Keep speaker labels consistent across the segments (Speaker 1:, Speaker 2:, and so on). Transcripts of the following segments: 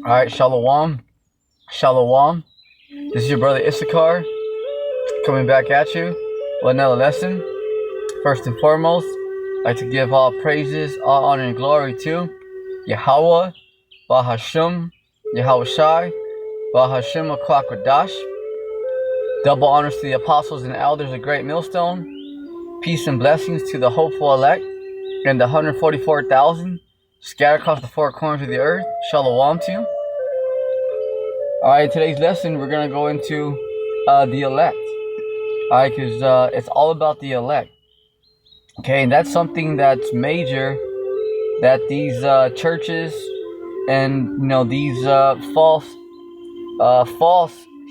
Speaker 1: Alright, Shalom. Shalom. This is your brother Issachar coming back at you with another lesson. First and foremost, I'd like to give all praises, all honor and glory to Yahweh, Bahashim, Yahweh Shai, Bahashim Akwakadash. Double honors to the apostles and elders of Great Millstone. Peace and blessings to the hopeful elect and the 144,000 scattered across the four corners of the earth. Shalom to you. Alright, today's lesson we're going to go into the elect. Alright, because it's all about the elect. Okay, and that's something that's major that these churches and these false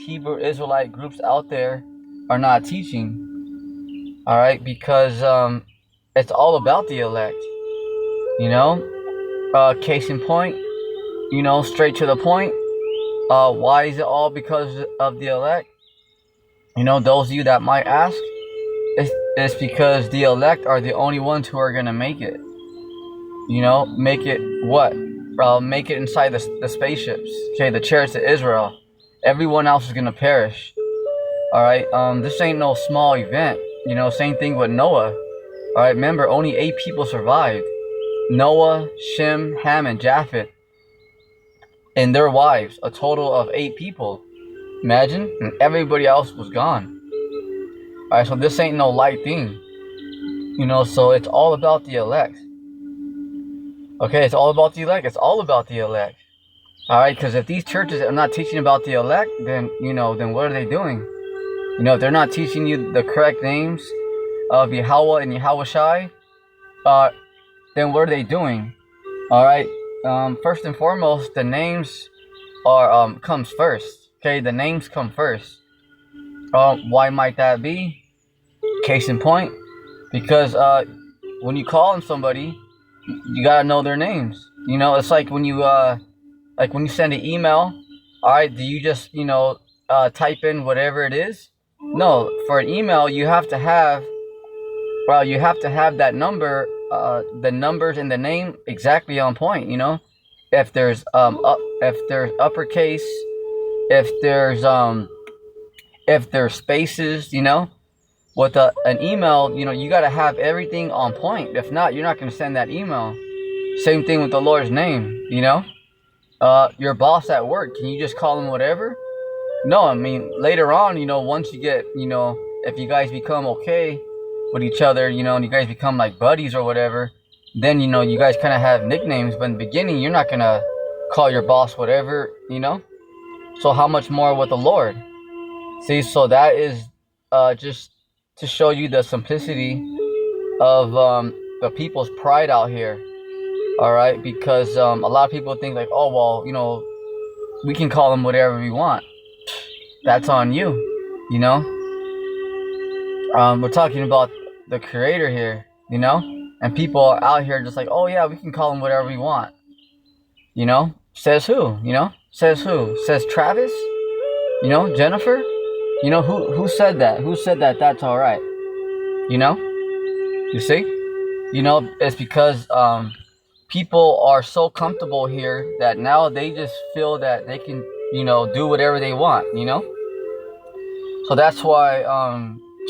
Speaker 1: Hebrew Israelite groups out there are not teaching. Alright, because it's all about the elect. Case in point, straight to the point. Why is it all because of the elect? Those of you that might ask, it's because the elect are the only ones who are going to make it. Make it what? Make it inside the spaceships. Okay, the chariots of Israel. Everyone else is going to perish. Alright, this ain't no small event. Same thing with Noah. Alright, remember, only 8 people survived. Noah, Shem, Ham, and Japheth. And their wives, a total of 8 people. Imagine, and everybody else was gone. Alright, so this ain't no light thing. So it's all about the elect. Okay, it's all about the elect. It's all about the elect. Alright, because if these churches are not teaching about the elect, then, then what are they doing? If they're not teaching you the correct names of Yahweh and Yahweh Shai, then what are they doing? Alright. First and foremost, the names are comes first. Okay, the names come first. Why might that be? Case in point, because when you call on somebody, you gotta know their names. It's like when you send an email. All right, do you just type in whatever it is? No, for an email you have to have that number. The numbers in the name exactly on point. If there's uppercase, if there's spaces, with an email, you got to have everything on point. If not, you're not going to send that email. Same thing with the Lord's name. Your boss at work, can you just call him whatever? No, I mean later on, once you get, if you guys become okay with each other, and you guys become like buddies or whatever, then you guys kind of have nicknames. But in the beginning, you're not gonna call your boss whatever, So how much more with the Lord? See, so that is just to show you the simplicity of the people's pride out here. All right, because a lot of people think like, oh well, we can call them whatever we want. That's on you, We're talking about the Creator here, and people are out here just like, oh yeah, we can call him whatever we want. Says who? Says who? Says Travis? Jennifer? Who said that? Who said that that's all right? You see? It's because people are so comfortable here that now they just feel that they can, do whatever they want, So that's why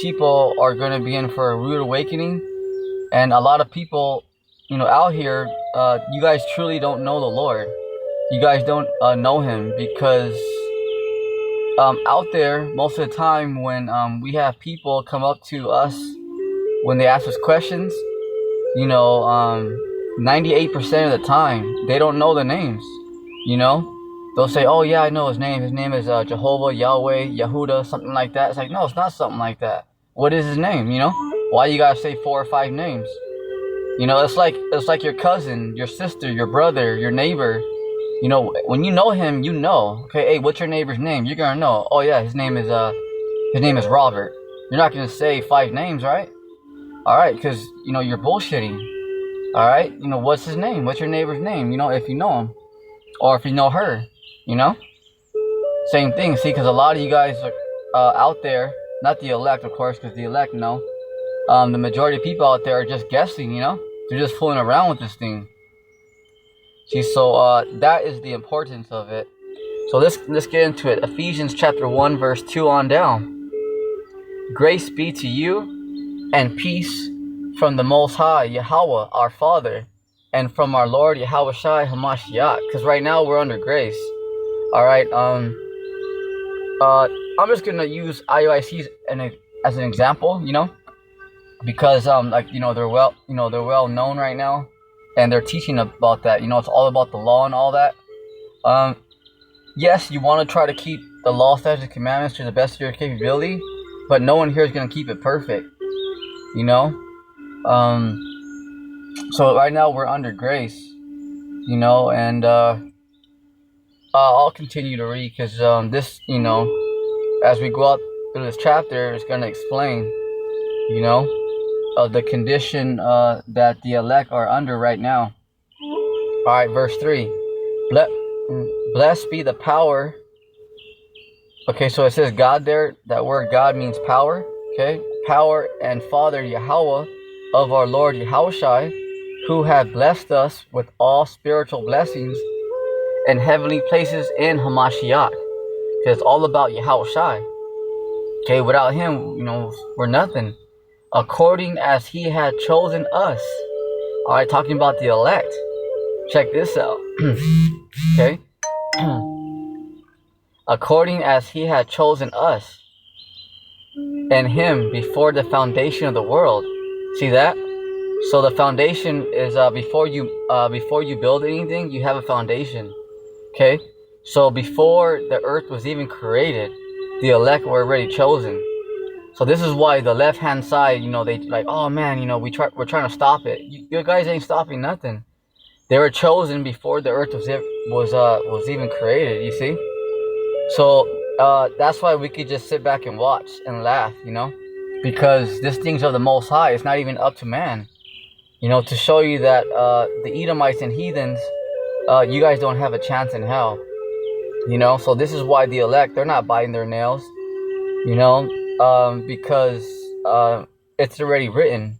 Speaker 1: people are going to be in for a rude awakening. And a lot of people, out here, you guys truly don't know the Lord. You guys don't know him because out there, most of the time when we have people come up to us when they ask us questions, 98% of the time, they don't know the names, They'll say, oh yeah, I know his name. His name is Jehovah, Yahweh, Yehuda, something like that. It's like, no, it's not something like that. What is his name, Why you gotta say 4 or 5 names? It's like your cousin, your sister, your brother, your neighbor. When you know him, Okay, hey, what's your neighbor's name? You're gonna know. Oh yeah, his name is Robert. You're not gonna say 5 names, right? All right, because you're bullshitting. All right, what's his name? What's your neighbor's name? If you know him, or if you know her. Same thing. See, because a lot of you guys are out there, not the elect, of course, because the elect know. The majority of people out there are just guessing, They're just fooling around with this thing. See, so that is the importance of it. So let's get into it. Ephesians chapter 1 verse 2 on down. Grace be to you and peace from the Most High Yahweh our Father, and from our Lord Yahushua Hamashiach. Because right now we're under grace. All right. I'm just gonna use IUICs as an example, because they're well known right now, and they're teaching about that. It's all about the law and all that. Yes, you want to try to keep the law, statutes, and commandments to the best of your capability, but no one here is gonna keep it perfect. So right now we're under grace, and I'll continue to read because this, as we go out through this chapter, it's gonna explain, the condition that the elect are under right now. All right, verse 3. Blessed be the power. Okay, so it says God there. That word God means power. Okay, power and Father Yahweh of our Lord Yahushua, who have blessed us with all spiritual blessings in heavenly places in Hamashiach. Because it's all about Yahushua. Okay, without him, we're nothing. According as he had chosen us. All right, talking about the elect. Check this out. Okay. According as he had chosen us and him before the foundation of the world. See that? So the foundation is before you build anything, you have a foundation. Okay? So before the earth was even created, the elect were already chosen. So this is why the left hand side, they like, oh man, we're trying to stop it. You guys ain't stopping nothing. They were chosen before the earth was even created, you see? So that's why we could just sit back and watch and laugh, because this thing's of the Most High. It's not even up to man, to show you that the Edomites and heathens, you guys don't have a chance in hell, So this is why the elect, they're not biting their nails, because it's already written,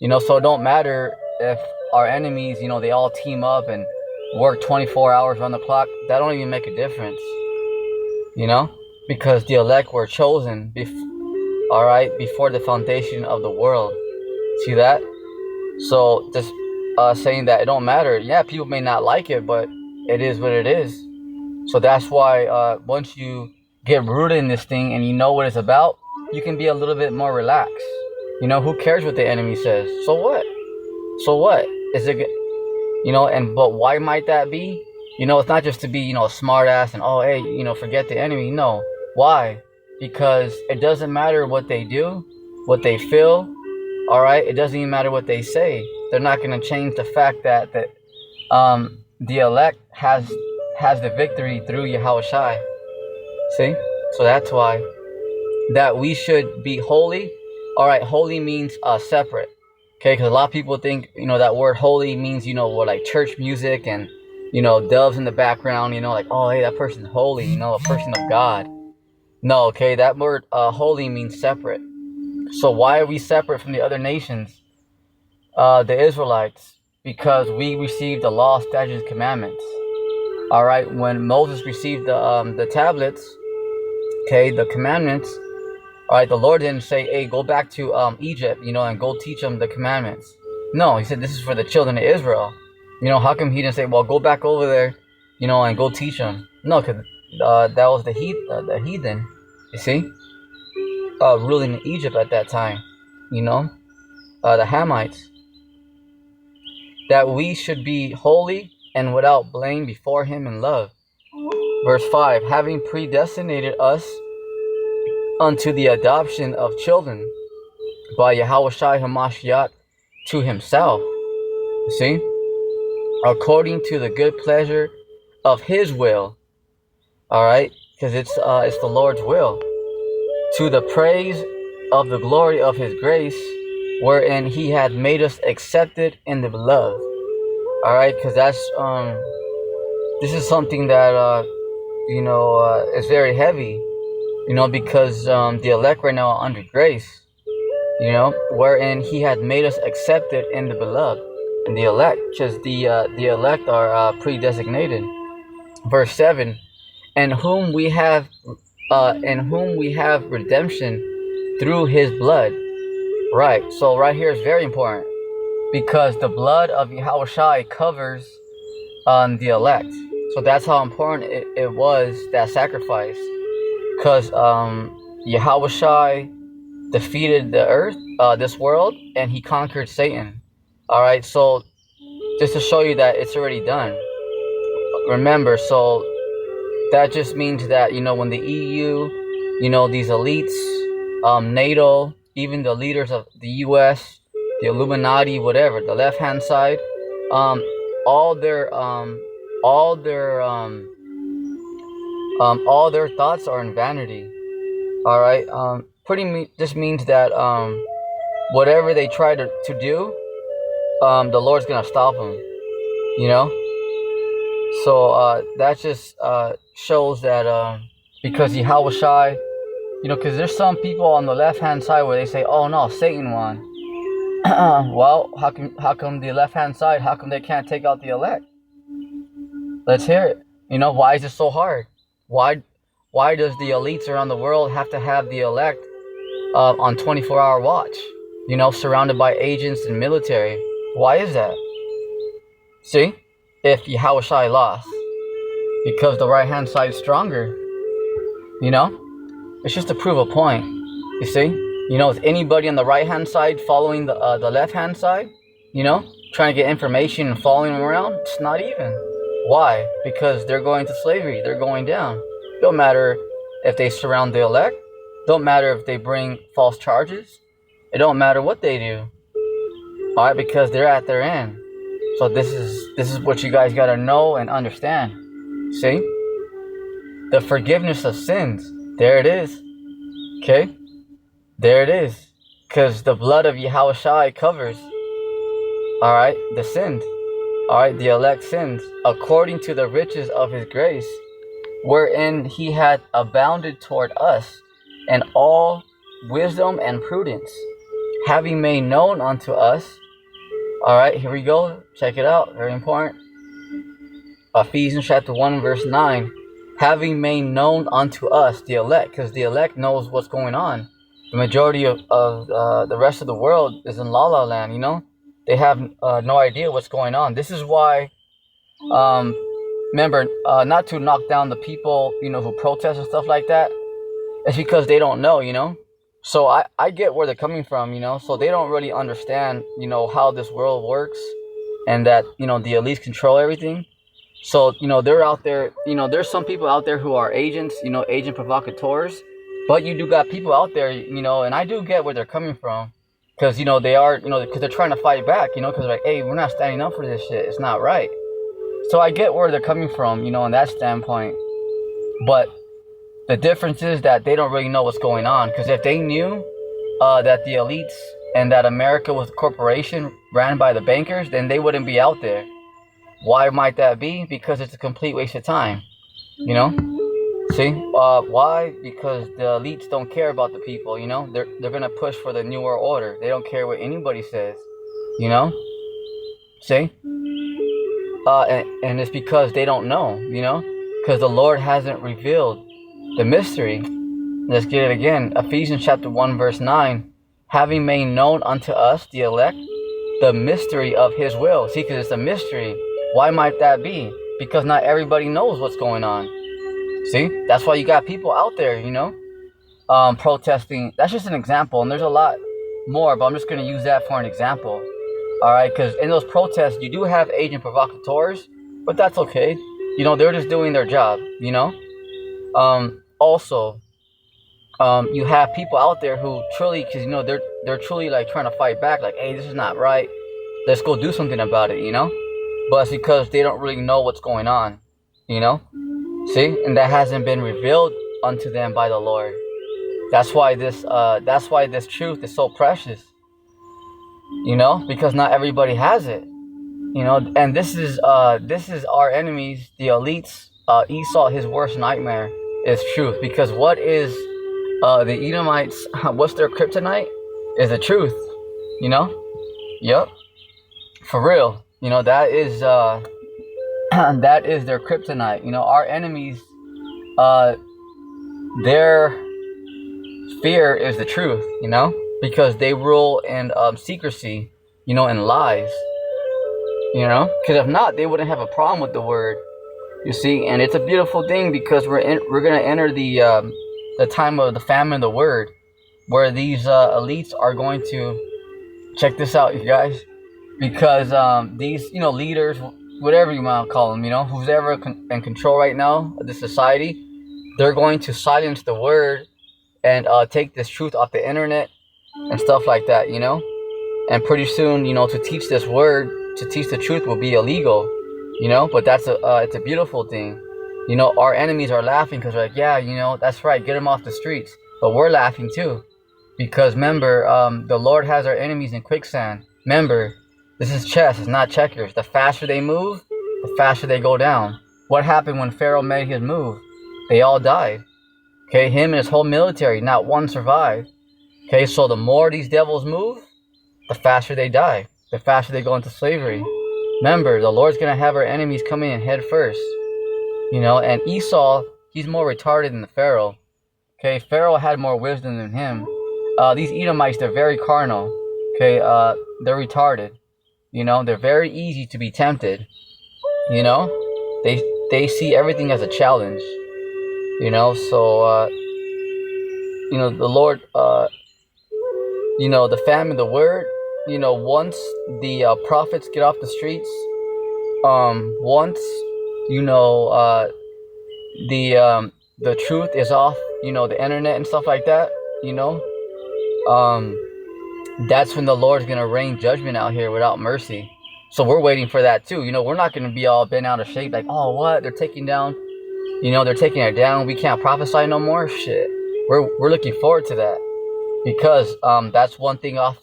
Speaker 1: so it don't matter if our enemies, they all team up and work 24 hours on the clock. That don't even make a difference, because the elect were chosen before the foundation of the world. See that? So just saying that it don't matter. Yeah, people may not like it, but it is what it is. So that's why once you get rooted in this thing and you know what it's about, you can be a little bit more relaxed. Who cares what the enemy says? So what? So what? Is it, but why might that be? It's not just to be, a smart ass and, oh, hey, forget the enemy. No. Why? Because it doesn't matter what they do, what they feel. All right. It doesn't even matter what they say. They're not going to change the fact that the elect has the victory through Yahushua. See? So that's why that we should be holy. All right. Holy means separate. Okay. Because a lot of people think, that word holy means, like church music and, doves in the background, like, oh, hey, that person's holy, a person of God. No, okay, that word holy means separate. So why are we separate from the other nations, the Israelites? Because we received the law, statutes, and commandments. All right, when Moses received the tablets, okay, the commandments, all right, the Lord didn't say, hey, go back to Egypt, and go teach them the commandments. No, he said this is for the children of Israel. How come he didn't say, well, go back over there, and go teach them? No, because that was the heathen, you see, ruling in Egypt at that time, the Hamites. That we should be holy and without blame before him in love. Verse 5, having predestinated us unto the adoption of children by Yahushua Hamashiach to himself. You see? According to the good pleasure of his will. All right? Because it's the Lord's will. To the praise of the glory of his grace, wherein he had made us accepted in the beloved. All right? Because that's, this is something that, is very heavy. Because the elect right now are under grace. Wherein he had made us accepted in the beloved. and the elect, because the elect are predesignated. Verse 7, and whom we have redemption through his blood. Right, so right here is very important, because the blood of Yahushua covers the elect. So that's how important it was, that sacrifice, because Yahushua defeated the earth, this world, and he conquered Satan. All right, so just to show you that it's already done. Remember, so that just means that, when the EU, these elites, NATO, even the leaders of the US, the Illuminati, whatever, the left-hand side, all their thoughts are in vanity. All right, just means that whatever they try to do, the Lord's gonna stop them. So that just shows that because Yahushua, because there's some people on the left-hand side where they say, "Oh no, Satan won." Well, how come the left-hand side? How come they can't take out the elect? Let's hear it. Why is it so hard? Why does the elites around the world have to have the elect on 24-hour watch? Surrounded by agents and military. Why is that? See, if Yahushua lost, because the right-hand side is stronger. It's just to prove a point. You see, if anybody on the right-hand side following the left-hand side, trying to get information and following them around, it's not even. Why? Because they're going to slavery. They're going down. Don't matter if they surround the elect. Don't matter if they bring false charges. It don't matter what they do. All right, because they're at their end. So this is what you guys gotta know and understand. See, the forgiveness of sins. There it is. Okay, there it is. Because the blood of Yahushua covers. All right, the sins. All right, the elect sins, according to the riches of his grace, wherein he had abounded toward us in all wisdom and prudence, having made known unto us. All right, here we go. Check it out. Very important. Ephesians chapter 1, verse 9. Having made known unto us, the elect, because the elect knows what's going on. The majority of the rest of the world is in La La Land, They have no idea what's going on. This is why, remember, not to knock down the people, who protest and stuff like that. It's because they don't know, So I get where they're coming from, So they don't really understand, how this world works, and that, the elites control everything. So, they're out there, there's some people out there who are agents, agent provocateurs. But you do got people out there, and I do get where they're coming from. Because, they are, because they're trying to fight back, because they're like, hey, we're not standing up for this shit. It's not right. So I get where they're coming from, in that standpoint. But the difference is that they don't really know what's going on. Because if they knew that the elites and that America was a corporation ran by the bankers, then they wouldn't be out there. Why might that be? Because it's a complete waste of time. See? Why? Because the elites don't care about the people, They're going to push for the New World Order. They don't care what anybody says, See? And it's because they don't know, Because the Lord hasn't revealed the mystery. Let's get it again. Ephesians chapter 1, verse 9. Having made known unto us, the elect, the mystery of his will. See, because it's a mystery. Why might that be? Because not everybody knows what's going on. See, that's why you got people out there, protesting. That's just an example, and there's a lot more, but I'm just going to use that for an example. All right, because in those protests, you do have agent provocateurs, but that's okay. They're just doing their job, Also, you have people out there who truly, because, they're truly like trying to fight back, like, hey, this is not right. Let's go do something about it, But it's because they don't really know what's going on, See, and that hasn't been revealed unto them by the Lord. That's why this truth is so precious. Because not everybody has it. And this is our enemies, the elites. Esau, his worst nightmare is truth. Because what is the Edomites? What's their kryptonite? Is the truth. Yep. For real. That is that is their kryptonite. Our enemies, uh, their fear is the truth. Because they rule in secrecy. And lies. Because if not, they wouldn't have a problem with the word. You see, and it's a beautiful thing because we're gonna enter the time of the famine of the word, where these elites are going to check this out, you guys, because these leaders, whatever you want to call them, who's ever in control right now of the society, they're going to silence the word and take this truth off the internet and stuff like that, and pretty soon, to teach this word, to teach the truth will be illegal. But it's a beautiful thing. Our enemies are laughing because they're like, yeah, that's right, get them off the streets. But we're laughing too, because remember, the Lord has our enemies in quicksand. Remember, this is chess, it's not checkers. The faster they move, the faster they go down. What happened when Pharaoh made his move? They all died. Okay, him and his whole military, not one survived. Okay, so the more these devils move, the faster they die, the faster they go into slavery. Remember, the Lord's going to have our enemies coming in head first. And Esau, he's more retarded than the Pharaoh. Okay, Pharaoh had more wisdom than him. These Edomites, they're very carnal. Okay, they're retarded. They're very easy to be tempted. They see everything as a challenge. So, the Lord, the famine, the word, once the prophets get off the streets, once the truth is off, the internet and stuff like that, that's when the Lord's gonna rain judgment out here without mercy. So we're waiting for that too. We're not gonna be all bent out of shape like, oh, what, they're taking down, they're taking it down, we can't prophesy no more. Shit, we're looking forward to that, because that's one thing off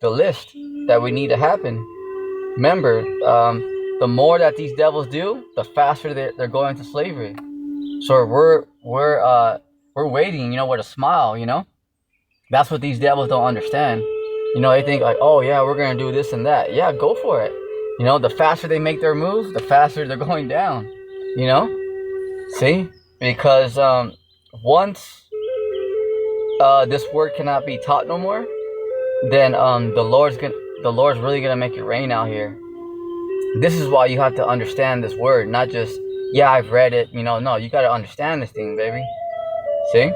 Speaker 1: the list that we need to happen. Remember, the more that these devils do, the faster they're going to slavery. So we're waiting, with a smile. That's what these devils don't understand. They think like, oh yeah, we're gonna do this and that. Yeah, go for it. The faster they make their move, the faster they're going down. See, because once this word cannot be taught no more, then the Lord's really gonna make it rain out here. This is why you have to understand this word, not just, yeah, I've read it. No, you gotta understand this thing, baby. See,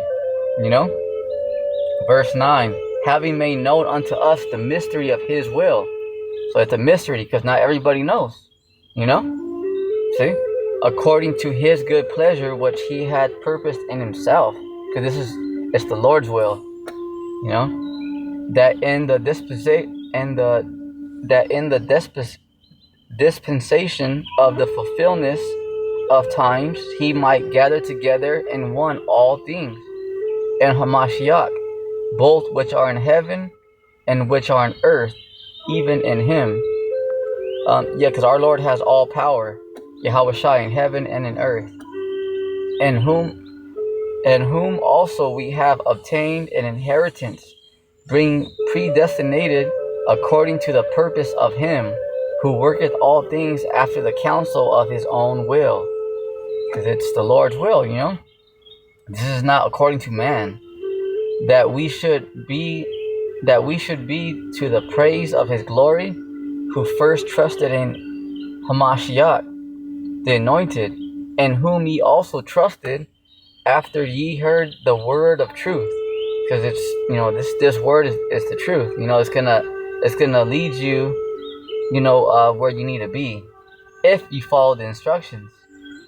Speaker 1: verse 9, having made known unto us the mystery of His will. So it's a mystery because not everybody knows. See, according to His good pleasure, which He had purposed in Himself, because it's the Lord's will. That in the dispensation of the fulfillment of times, He might gather together in one all things, in Hamashiach, both which are in heaven and which are on earth, even in Him. Because our Lord has all power, Yahweh Shai, in heaven and in earth, in whom also we have obtained an inheritance, being predestinated according to the purpose of Him who worketh all things after the counsel of His own will. Because it's the Lord's will, This is not according to man, that we should be to the praise of His glory, who first trusted in Hamashiach, the Anointed, in whom ye also trusted, after ye heard the word of truth. Because it's this word is the truth. It's gonna lead you, where you need to be, if you follow the instructions.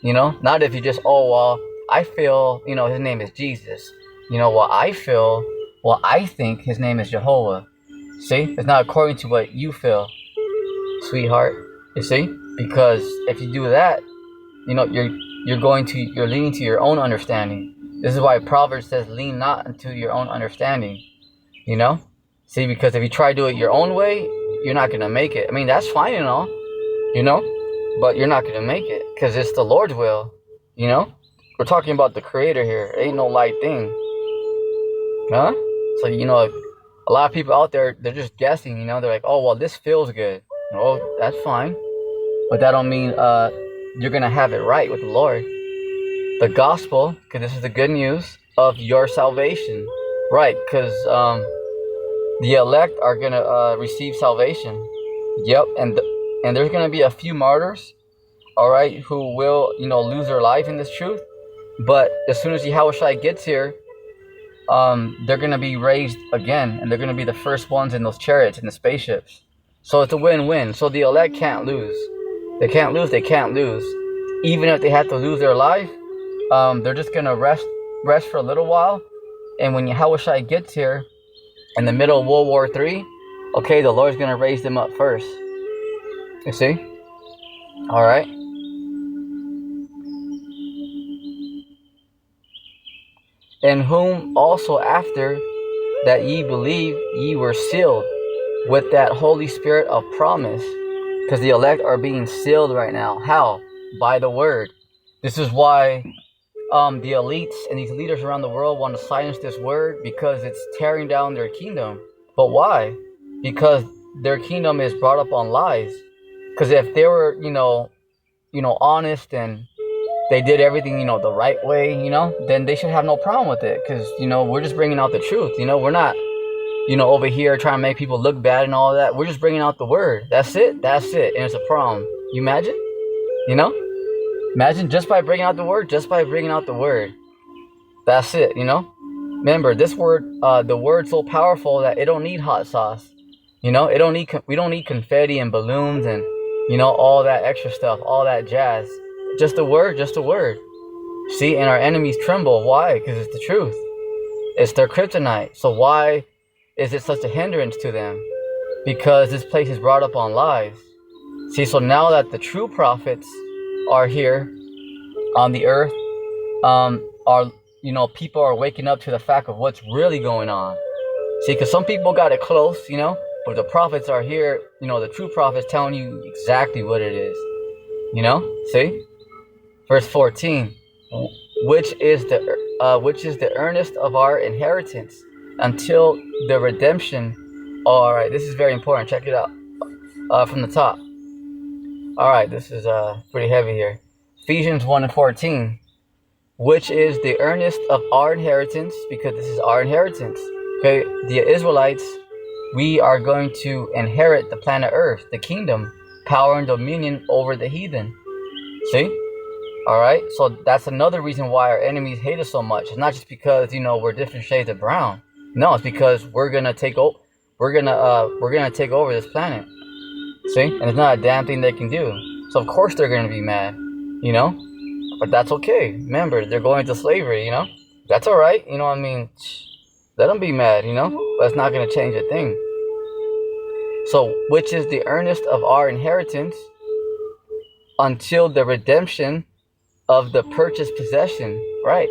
Speaker 1: Not if you just, oh well, I feel His name is Jesus. I think His name is Jehovah. See, it's not according to what you feel, sweetheart. You see, because if you do that, you're leaning to your own understanding. This is why Proverbs says, lean not unto your own understanding. See, because if you try to do it your own way, you're not going to make it. I mean, that's fine and all, but you're not going to make it because it's the Lord's will, We're talking about the Creator here. It ain't no light thing. So, a lot of people out there, they're just guessing, they're like, oh, well, this feels good. Oh, that's fine. But that don't mean you're gonna have it right with the Lord. The gospel, because this is the good news of your salvation, right? Because the elect are gonna receive salvation. Yep, and there's gonna be a few martyrs, all right, who will lose their life in this truth. But as soon as Yahushua gets here, they're gonna be raised again, and they're gonna be the first ones in those chariots and the spaceships. So it's a win-win. So the elect can't lose. They can't lose. They can't lose. Even if they have to lose their life, they're just gonna rest for a little while. And when Yahushua gets here, in the middle of World War III, okay, the Lord's gonna raise them up first. You see? All right. In whom also after that ye believe, ye were sealed with that Holy Spirit of promise. Because the elect are being sealed right now. How? By the word. This is why the elites and these leaders around the world want to silence this word, because it's tearing down their kingdom. But why? Because their kingdom is brought up on lies. Because if they were, honest and they did everything, the right way, then they should have no problem with it. Because, we're just bringing out the truth. We're not, over here trying to make people look bad and all that. We're just bringing out the word. That's it. That's it. And it's a problem. You imagine? Imagine just by bringing out the word, That's it, Remember, this word, the word's so powerful that it don't need hot sauce. We don't need confetti and balloons and, all that extra stuff, all that jazz. Just a word. See, and our enemies tremble. Why? Because it's the truth. It's their kryptonite. So why is it such a hindrance to them? Because this place is brought up on lies. See, so now that the true prophets are here on the earth, people are waking up to the fact of what's really going on. See, because some people got it close, but the prophets are here, the true prophets telling you exactly what it is. See? Verse 14, which is the earnest of our inheritance until the redemption. All right, this is very important. Check it out from the top. All right, this is pretty heavy here. Ephesians 1:14, which is the earnest of our inheritance, because this is our inheritance. Okay, the Israelites, we are going to inherit the planet Earth, the kingdom, power and dominion over the heathen. See? All right, so that's another reason why our enemies hate us so much. It's not just because we're different shades of brown. No, it's because we're gonna take over. We're gonna take over this planet. See, and it's not a damn thing they can do. So of course they're gonna be mad, But that's okay. Remember, they're going to slavery. That's all right. Let them be mad. But it's not gonna change a thing. So, which is the earnest of our inheritance until the redemption of the purchased possession, right?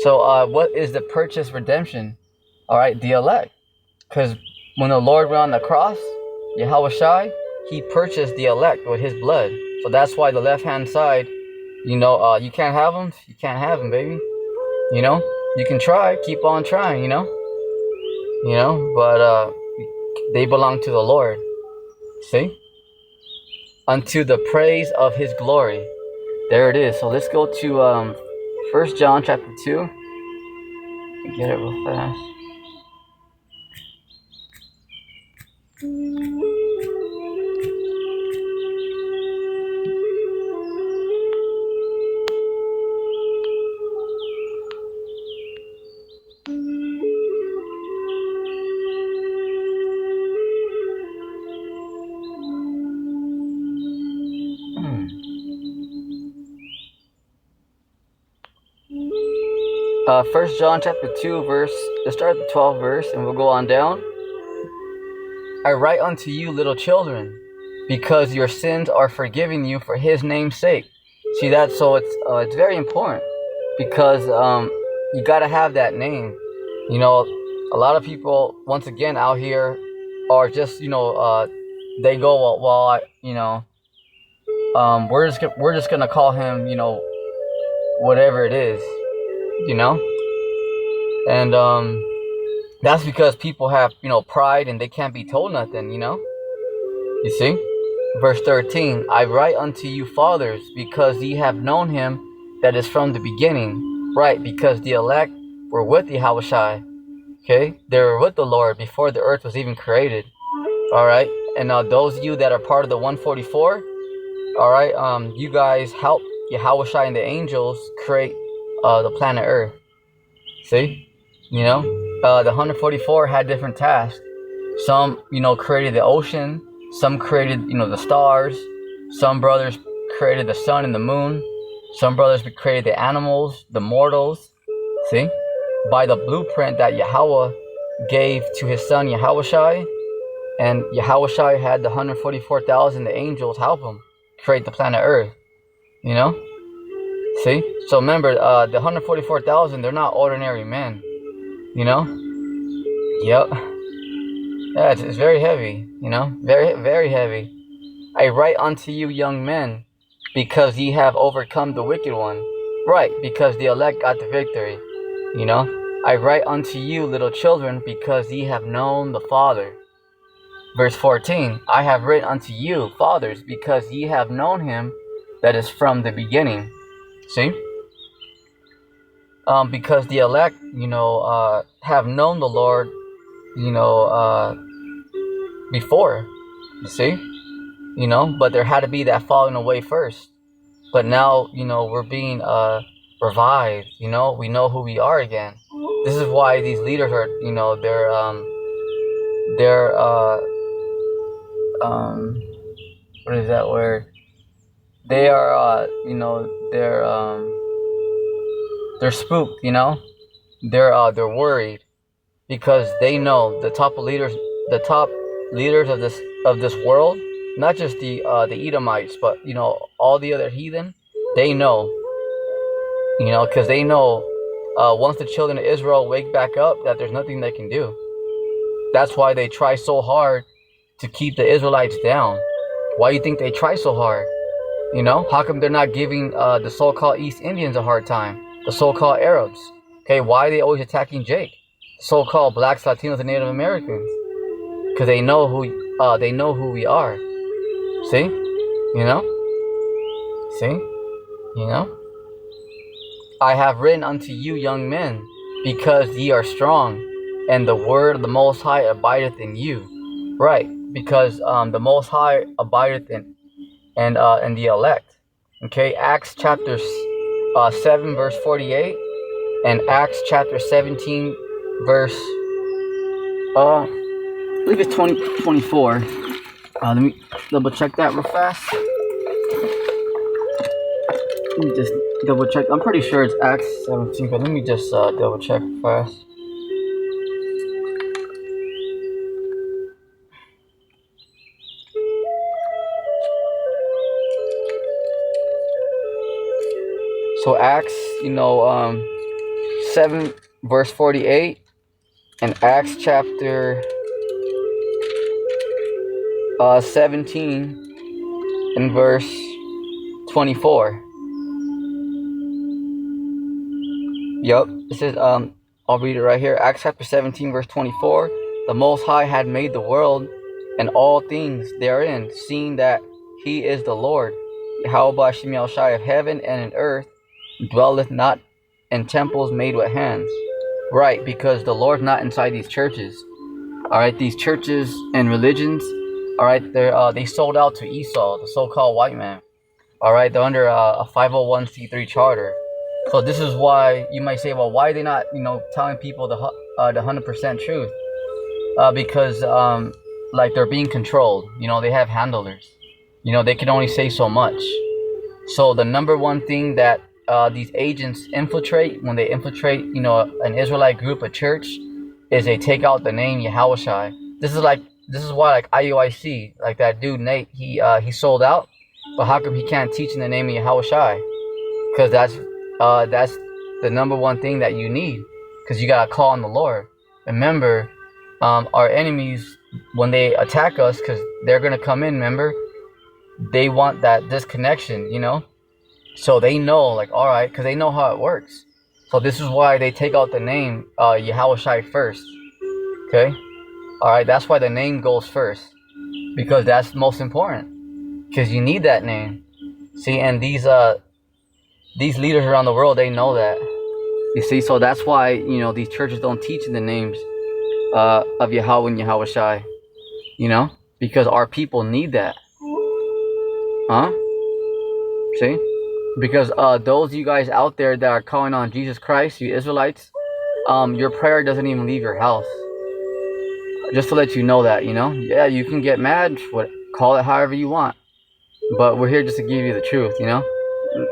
Speaker 1: So what is the purchased redemption? All right, the elect. Because when the Lord went on the cross, Yahushua, he purchased the elect with his blood. So that's why the left-hand side, you can't have them. You can't have them, baby. You can try, keep on trying, but they belong to the Lord. See? Unto the praise of his glory. There it is. So let's go to 1 John chapter 2. Get it real fast. First John chapter 2 verse, let's start at the 12th verse and we'll go on down. I write unto you, little children, because your sins are forgiven you for his name's sake. See that? So it's very important, because you got to have that name. A lot of people, once again, out here are just, they go, we're just gonna call him, whatever it is, and that's because people have, pride and they can't be told nothing, you see. Verse 13, I write unto you fathers, because ye have known him that is from the beginning. Right, because the elect were with Yahushai. Okay, they were with the Lord before the earth was even created. All right, and those of you that are part of the 144, all right, you guys helped Yahushai and the angels create the planet Earth. See, you know, the 144 had different tasks. Some, created the ocean. Some created, the stars. Some brothers created the sun and the moon. Some brothers created the animals, the mortals. See, by the blueprint that Yahweh gave to his son Yahushai, and Yahushai had the 144,000 the angels help him create the planet Earth. See, so remember, the 144,000, they're not ordinary men. Yep. Yeah, it's very heavy, very, very heavy. I write unto you, young men, because ye have overcome the wicked one. Right, because the elect got the victory, I write unto you, little children, because ye have known the Father. Verse 14, I have written unto you, fathers, because ye have known him that is from the beginning. See? Because the elect, have known the Lord, before, you see, but there had to be that falling away first. But now, we're being revived, we know who we are again. This is why these leaders are, they're what is that word? They are, they're spooked, they're worried, because they know the top leaders of this world, not just the Edomites, but all the other heathen, they know, because they know once the children of Israel wake back up, that there's nothing they can do. That's why they try so hard to keep the Israelites down. Why do you think they try so hard? How come they're not giving the so-called East Indians a hard time? The so-called Arabs. Okay, why are they always attacking Jake? So-called blacks, Latinos, and Native Americans. Because they know who we are. See? See? I have written unto you, young men, because ye are strong, and the word of the Most High abideth in you. Right, because the Most High abideth in the elect. Okay, Acts chapter 7 verse 48, and Acts chapter 17 verse I believe it's 24. Let me double check that real fast. Let me just double check. I'm pretty sure it's Acts 17, but let me just double check fast. So Acts, 7 verse 48, and Acts chapter 17 and verse 24. Yep, it says, I'll read it right here. Acts chapter 17 verse 24. The Most High had made the world and all things therein, seeing that he is the Lord, Yahweh Shem Yahushai of heaven and in earth, dwelleth not in temples made with hands. Right, because the Lord's not inside these churches. Alright, these churches and religions, alright, they sold out to Esau, the so-called white man. Alright, they're under a 501c3 charter. So this is why you might say, well, why are they not, telling people the 100% truth? Because they're being controlled. They have handlers. They can only say so much. So the number one thing that these agents infiltrate, when they infiltrate, an Israelite group, a church, is they take out the name Yahushai. This is why IUIC, like that dude Nate, he sold out. But how come he can't teach in the name of Yahushai? Because that's the number one thing that you need. Because you gotta call on the Lord. Remember, our enemies, when they attack us, because they're gonna come in. Remember, they want that disconnection, So they know, alright, because they know how it works. So this is why they take out the name Yahushai first. Okay? Alright, that's why the name goes first. Because that's most important. because you need that name. See, and these leaders around the world, they know that. You see, so that's why, you know, these churches don't teach in the names of Yahweh and Yahweh Shai, you know, because our people need that. Huh? See? Because those of you guys out there that are calling on Jesus Christ, you Israelites, your prayer doesn't even leave your house. Just to let you know that, you know? Yeah, you can get mad, call it however you want. But we're here just to give you the truth, you know?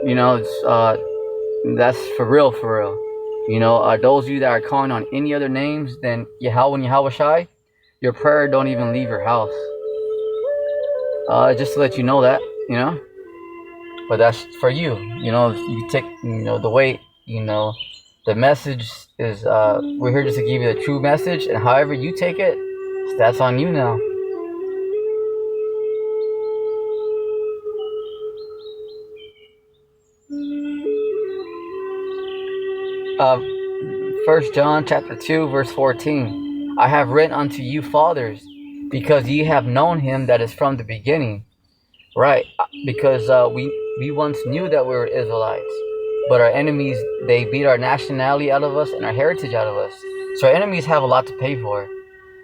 Speaker 1: You know, it's that's for real, for real. You know, those of you that are calling on any other names than Yahweh and Yahweh Shai, your prayer don't even leave your house. Just to let you know that, you know? But that's for you. You know, you take, you know, the way, you know, the message is, we're here just to give you the true message, and however you take it, that's on you now. First John chapter 2 verse 14. I have written unto you, fathers, because ye have known him that is from the beginning. Right, because we once knew that we were Israelites, but our enemies, they beat our nationality out of us and our heritage out of us. So our enemies have a lot to pay for,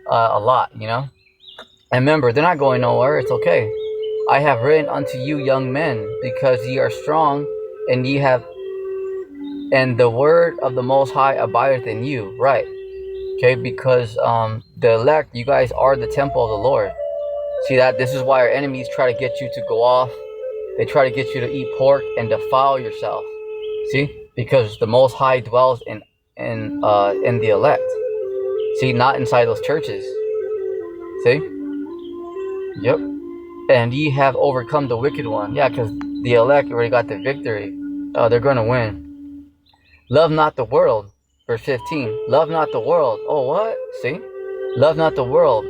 Speaker 1: a lot, you know. And remember, they're not going nowhere. It's okay. I have written unto you, young men, because ye are strong, and ye have, and the word of the Most High abideth in you. Right. Okay, because the elect, you guys are the temple of the Lord. See that? This is why our enemies try to get you to go off. They try to get you to eat pork and defile yourself. See? Because the Most High dwells in the elect. See, not inside those churches. See? Yep. And ye have overcome the wicked one. Yeah, because the elect already got the victory. They're going to win. Love not the world. Verse 15. Love not the world. Oh, what? See? Love not the world,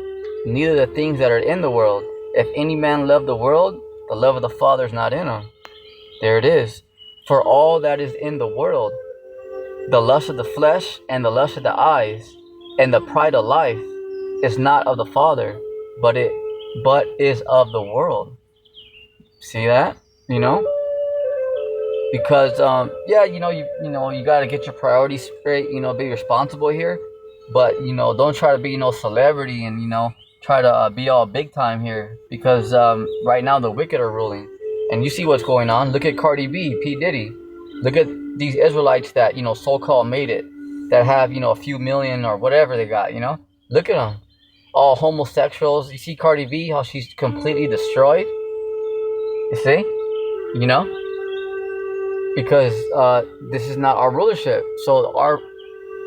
Speaker 1: neither the things that are in the world. If any man love the world, the love of the Father is not in him. There it is. For all that is in the world, the lust of the flesh and the lust of the eyes and the pride of life, is not of the Father, but is of the world. See that? You know? Because yeah, you know you got to get your priorities straight, you know, be responsible here. But, you know, don't try to be no celebrity and, you know, try to be all big time here. Because right now the wicked are ruling. And you see what's going on. Look at Cardi B, P. Diddy. Look at these Israelites that, you know, so-called made it. That have, you know, a few million or whatever they got, you know. Look at them. All homosexuals. You see Cardi B, how she's completely destroyed? You see? You know? Because this is not our rulership. So our...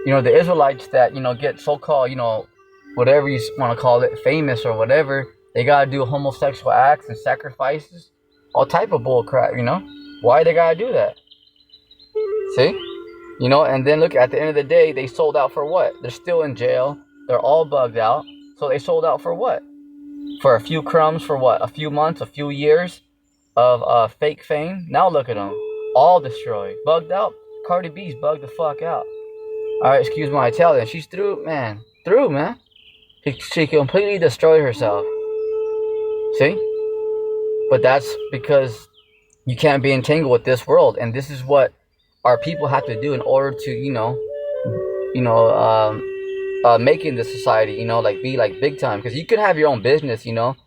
Speaker 1: You know, the Israelites that, you know, get so-called, you know, whatever you want to call it, famous or whatever, they got to do homosexual acts and sacrifices, all type of bull crap, you know? Why they got to do that? See? You know, and then look, at the end of the day, they sold out for what? They're still in jail. They're all bugged out. So they sold out for what? For a few crumbs, for what? A few months, a few years of fake fame? Now look at them. All destroyed. Bugged out. Cardi B's bugged the fuck out. Alright, excuse my Italian. She's through, man. Through, man. She completely destroyed herself. See? But that's because you can't be entangled with this world. And this is what our people have to do in order to, make it in the society, you know, like be like big time. Because you can have your own business, you know,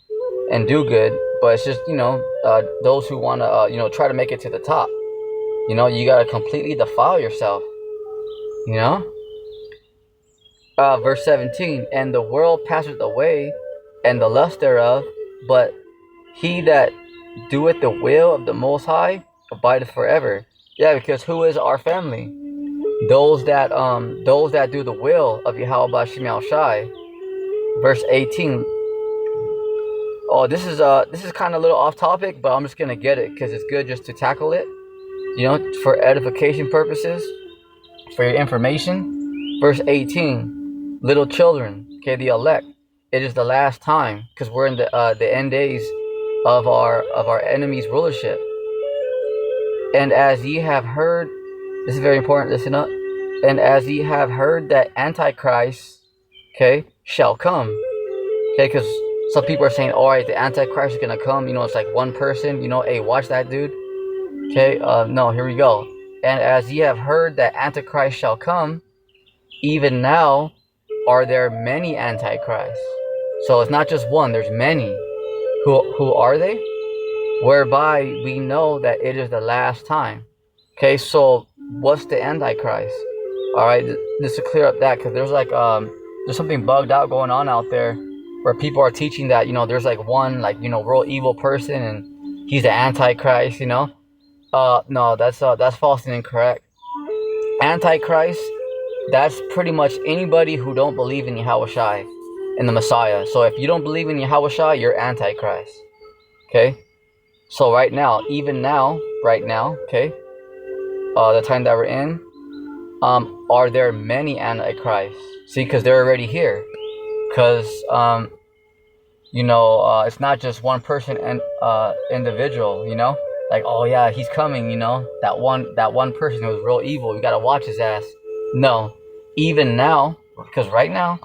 Speaker 1: and do good. But it's just, you know, those who want to, try to make it to the top. You know, you got to completely defile yourself. You know? Verse 17, and the world passeth away, and the lust thereof, but he that doeth the will of the Most High abideth forever. Yeah, because who is our family? Those that do the will of Yahweh B'Shem Yahweh Shai. Verse 18. Oh, this is kind of a little off topic, but I'm just gonna get it because it's good just to tackle it. You know, for edification purposes. For your information, verse 18, little children, okay, the elect, it is the last time, because we're in the end days of our enemy's rulership. And as ye have heard, this is very important, listen up. And as ye have heard that Antichrist, okay, shall come, okay, because some people are saying, all right, the Antichrist is gonna come. It's like one person. Hey, watch that dude. Okay. No, here we go. And as ye have heard that Antichrist shall come, even now are there many Antichrists. So it's not just one. There's many. Who are they? Whereby we know that it is the last time. Okay. So what's the Antichrist? All right. Just to clear up that, because there's something bugged out going on out there, where people are teaching that there's like one real evil person and he's the Antichrist. No, that's false and incorrect. Antichrist, that's pretty much anybody who don't believe in Yahushua, in the Messiah. So if you don't believe in Yahushua, you're Antichrist. Okay. So right now, okay, the time that we're in, are there many Antichrists? See, because they're already here. Because it's not just one person and individual. Like, oh yeah, he's coming. That one person who was real evil. You gotta watch his ass. No, even now, because right now,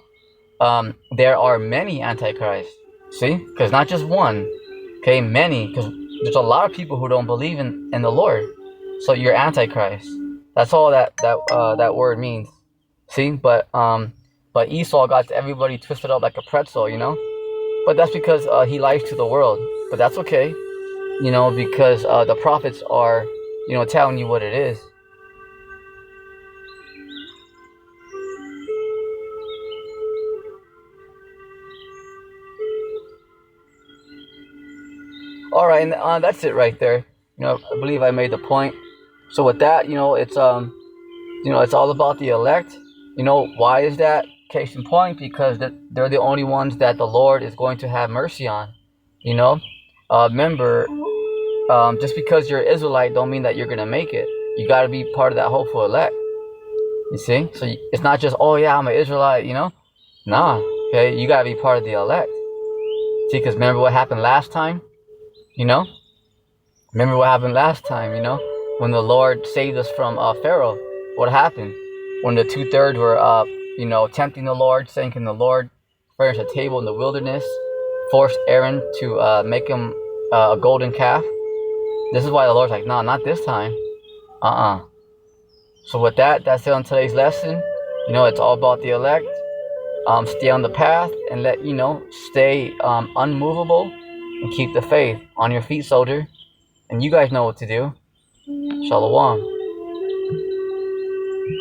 Speaker 1: there are many Antichrists. See, because not just one. Okay, many. Because there's a lot of people who don't believe in the Lord. So you're Antichrist. That's all that word means. See, but Esau got everybody twisted up like a pretzel, But that's because he lies to the world. But that's okay, because the prophets are, telling you what it is. All right, and that's it right there. I believe I made the point. So with that, it's it's all about the elect. Why is that? Case in point, because they're the only ones that the Lord is going to have mercy on. Remember, just because you're Israelite don't mean that you're gonna make it. You got to be part of that hopeful elect. You see? So it's not just, oh yeah, I'm an Israelite. Nah. Okay, you got to be part of the elect. See, because remember what happened last time. Remember what happened last time. When the Lord saved us from Pharaoh. What happened? When the 2/3 were tempting the Lord, saying, can the Lord furnish a table in the wilderness, forced Aaron to make him a golden calf. This is why the Lord's like, no, not this time. So with that, that's it on today's lesson. It's all about the elect. Stay on the path and stay unmovable and keep the faith. On your feet, soldier. And you guys know what to do. Shalom.